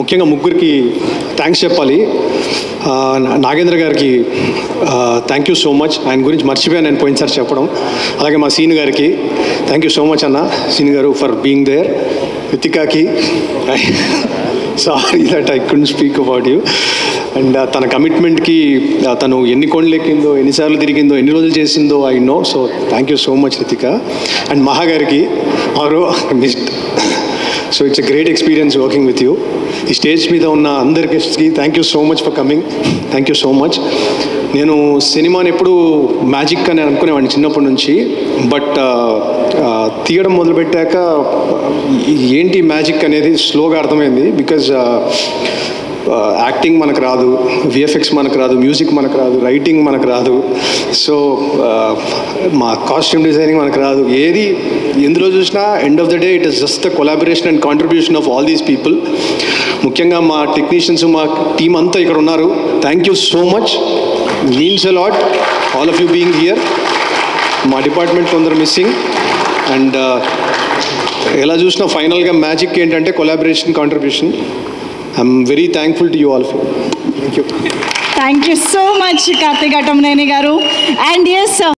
ముఖ్యంగా ముగ్గురికి థ్యాంక్స్ చెప్పాలి. నాగేంద్ర గారికి థ్యాంక్ యూ సో మచ్. ఆయన గురించి మర్చిపోయాను నేను పోయినసారి చెప్పడం. అలాగే మా సీను గారికి థ్యాంక్ యూ సో మచ్ అన్న, సీను గారు, ఫర్ బీయింగ్ దేర్. రితికాకి sorry that I couldn't speak about you. And తన కమిట్మెంట్కి తను ఎన్ని కొండలు ఎక్కిందో, ఎన్నిసార్లు తిరిగిందో, ఎన్ని రోజులు చేసిందో I know. So thank you so much Ritika. And Maha గారికి ఆరో missed. So it's a great experience working with you. ఈ స్టేజ్ మీద ఉన్న అందరి గెస్ట్స్కి thank you so much for coming. Thank you so much. నేను సినిమాని ఎప్పుడు మ్యాజిక్ అని అనుకునేవాడిని చిన్నప్పటి నుంచి. బట్ తీయడం మొదలుపెట్టాక ఏంటి మ్యాజిక్ అనేది స్లోగా అర్థమైంది. బికాజ్ యాక్టింగ్ మనకు రాదు, విఎఫ్ఎక్స్ మనకు రాదు, మ్యూజిక్ మనకు రాదు, రైటింగ్ మనకు రాదు, సో మా కాస్ట్యూమ్ డిజైనింగ్ మనకు రాదు. ఏది ఎందులో చూసినా end of the day it is just the collaboration and contribution of all these people. ముఖ్యంగా మా టెక్నీషియన్స్, మా టీం అంతా ఇక్కడ ఉన్నారు. Thank you so much. Means a lot all of you being here. మా డిపార్ట్మెంట్ కొందరు మిస్సింగ్. అండ్ ఎలా చూసినా ఫైనల్గా మ్యాజిక్ ఏంటంటే collaboration, contribution. I'm very thankful to you all of you. Thank you. Thank you so much Karthik Ghattamaneni garu. And yes